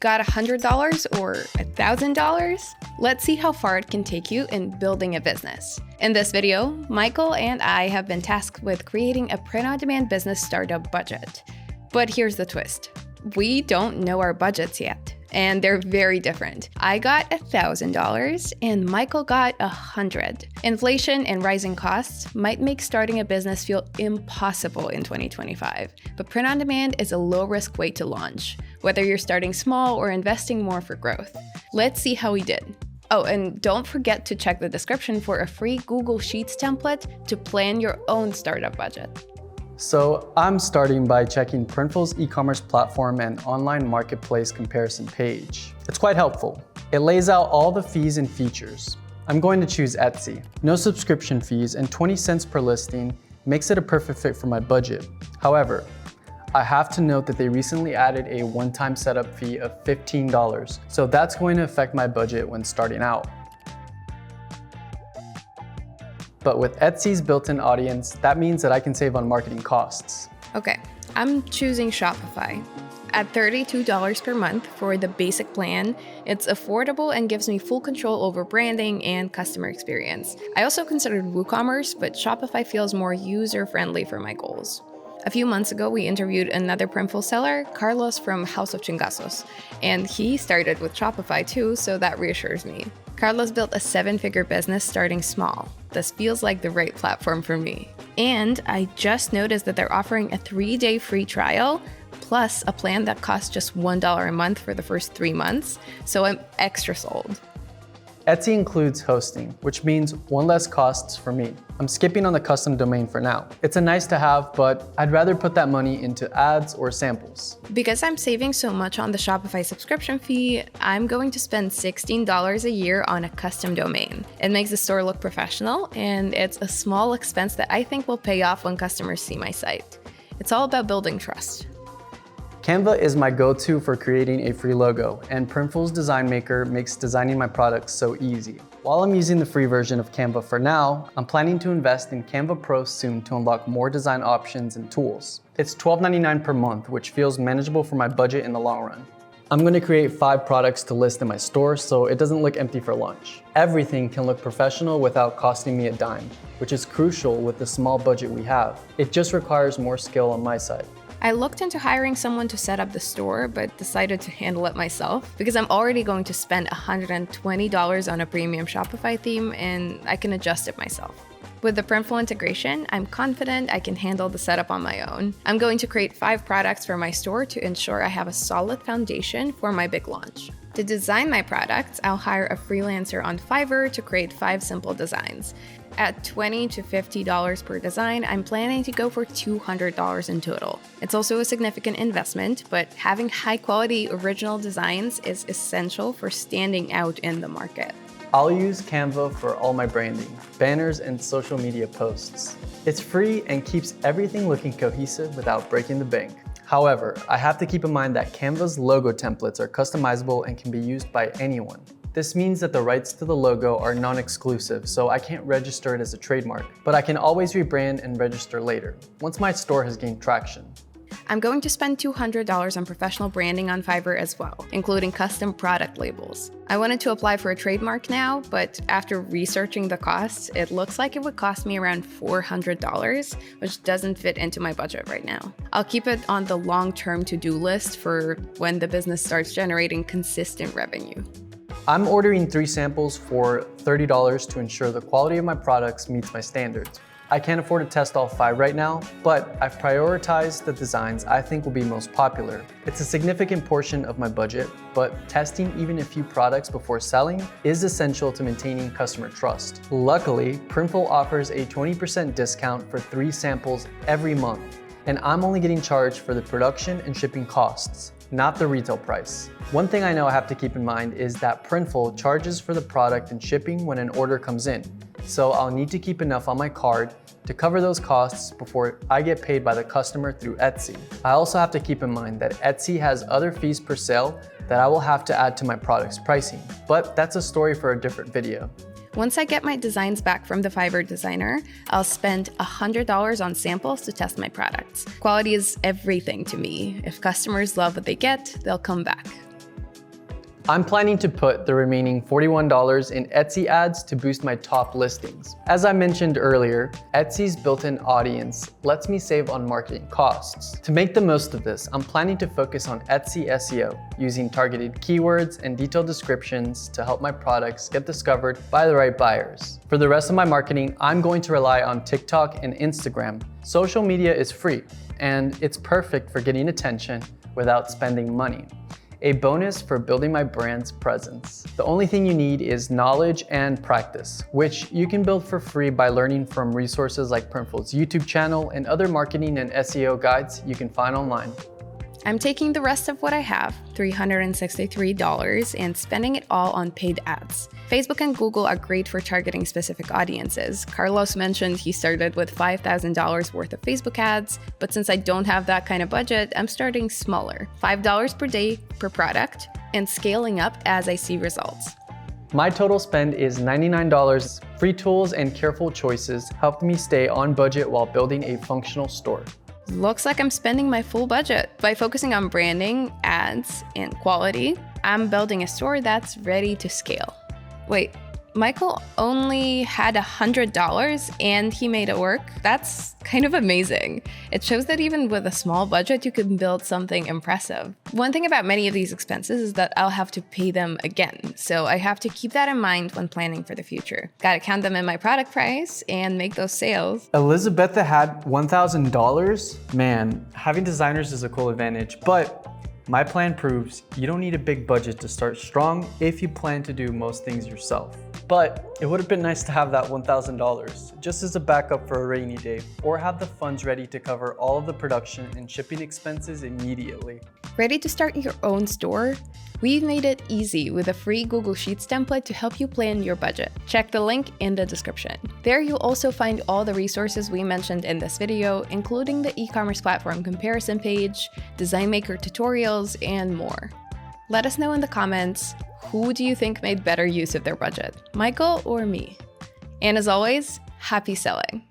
Got $100 or $1,000? Let's see how far it can take you in building a business. In this video, Michael and I have been tasked with creating a print-on-demand business startup budget. But here's the twist. We don't know our budgets yet, and they're very different. I got $1,000 and Michael got $100. Inflation and rising costs might make starting a business feel impossible in 2025, but print-on-demand is a low-risk way to launch, whether you're starting small or investing more for growth. Let's see how we did. Oh, and don't forget to check the description for a free Google Sheets template to plan your own startup budget. So I'm starting by checking Printful's e-commerce platform and online marketplace comparison page. It's quite helpful. It lays out all the fees and features. I'm going to choose Etsy. No subscription fees and 20 cents per listing makes it a perfect fit for my budget. However, I have to note that they recently added a one-time setup fee of $15, so that's going to affect my budget when starting out. But with Etsy's built-in audience, that means that I can save on marketing costs. Okay, I'm choosing Shopify. At $32 per month for the basic plan, it's affordable and gives me full control over branding and customer experience. I also considered WooCommerce, but Shopify feels more user-friendly for my goals. A few months ago, we interviewed another Printful seller, Carlos from House of Chingazos, and he started with Shopify too, so that reassures me. Carlos built a 7-figure business starting small. This feels like the right platform for me. And I just noticed that they're offering a 3-day free trial, plus a plan that costs just $1 a month for the first 3 months, so I'm extra sold. Etsy includes hosting, which means one less costs for me. I'm skipping on the custom domain for now. It's a nice to have, but I'd rather put that money into ads or samples. Because I'm saving so much on the Shopify subscription fee, I'm going to spend $16 a year on a custom domain. It makes the store look professional, and it's a small expense that I think will pay off when customers see my site. It's all about building trust. Canva is my go-to for creating a free logo, and Printful's Design Maker makes designing my products so easy. While I'm using the free version of Canva for now, I'm planning to invest in Canva Pro soon to unlock more design options and tools. It's $12.99 per month, which feels manageable for my budget in the long run. I'm going to create 5 products to list in my store so it doesn't look empty for lunch. Everything can look professional without costing me a dime, which is crucial with the small budget we have. It just requires more skill on my side. I looked into hiring someone to set up the store, but decided to handle it myself because I'm already going to spend $120 on a premium Shopify theme and I can adjust it myself. With the Printful integration, I'm confident I can handle the setup on my own. I'm going to create 5 products for my store to ensure I have a solid foundation for my big launch. To design my products, I'll hire a freelancer on Fiverr to create 5 simple designs. At $20 to $50 per design, I'm planning to go for $200 in total. It's also a significant investment, but having high-quality original designs is essential for standing out in the market. I'll use Canva for all my branding, banners, and social media posts. It's free and keeps everything looking cohesive without breaking the bank. However, I have to keep in mind that Canva's logo templates are customizable and can be used by anyone. This means that the rights to the logo are non-exclusive, so I can't register it as a trademark, but I can always rebrand and register later, once my store has gained traction. I'm going to spend $200 on professional branding on Fiverr as well, including custom product labels. I wanted to apply for a trademark now, but after researching the costs, it looks like it would cost me around $400, which doesn't fit into my budget right now. I'll keep it on the long-term to-do list for when the business starts generating consistent revenue. I'm ordering 3 samples for $30 to ensure the quality of my products meets my standards. I can't afford to test all 5 right now, but I've prioritized the designs I think will be most popular. It's a significant portion of my budget, but testing even a few products before selling is essential to maintaining customer trust. Luckily, Printful offers a 20% discount for 3 samples every month, and I'm only getting charged for the production and shipping costs, not the retail price. One thing I know I have to keep in mind is that Printful charges for the product and shipping when an order comes in, so I'll need to keep enough on my card to cover those costs before I get paid by the customer through Etsy. I also have to keep in mind that Etsy has other fees per sale that I will have to add to my product's pricing, but that's a story for a different video. Once I get my designs back from the Fiverr designer, I'll spend $100 on samples to test my products. Quality is everything to me. If customers love what they get, they'll come back. I'm planning to put the remaining $41 in Etsy ads to boost my top listings. As I mentioned earlier, Etsy's built-in audience lets me save on marketing costs. To make the most of this, I'm planning to focus on Etsy SEO, using targeted keywords and detailed descriptions to help my products get discovered by the right buyers. For the rest of my marketing, I'm going to rely on TikTok and Instagram. Social media is free, and it's perfect for getting attention without spending money. A bonus for building my brand's presence. The only thing you need is knowledge and practice, which you can build for free by learning from resources like Printful's YouTube channel and other marketing and SEO guides you can find online. I'm taking the rest of what I have, $363, and spending it all on paid ads. Facebook and Google are great for targeting specific audiences. Carlos mentioned he started with $5,000 worth of Facebook ads, but since I don't have that kind of budget, I'm starting smaller, $5 per day per product, and scaling up as I see results. My total spend is $99. Free tools and careful choices helped me stay on budget while building a functional store. Looks like I'm spending my full budget. By focusing on branding, ads, and quality, I'm building a store that's ready to scale. Wait, Michael only had $100 and he made it work? That's kind of amazing. It shows that even with a small budget, you can build something impressive. One thing about many of these expenses is that I'll have to pay them again, so I have to keep that in mind when planning for the future. Gotta count them in my product price and make those sales. Elizabete had $1,000? Man, having designers is a cool advantage, but my plan proves you don't need a big budget to start strong if you plan to do most things yourself. But it would have been nice to have that $1,000 just as a backup for a rainy day, or have the funds ready to cover all of the production and shipping expenses immediately. Ready to start your own store? We've made it easy with a free Google Sheets template to help you plan your budget. Check the link in the description. There you'll also find all the resources we mentioned in this video, including the e-commerce platform comparison page, design maker tutorials, and more. Let us know in the comments, who do you think made better use of their budget, Michael or me? And as always, happy selling!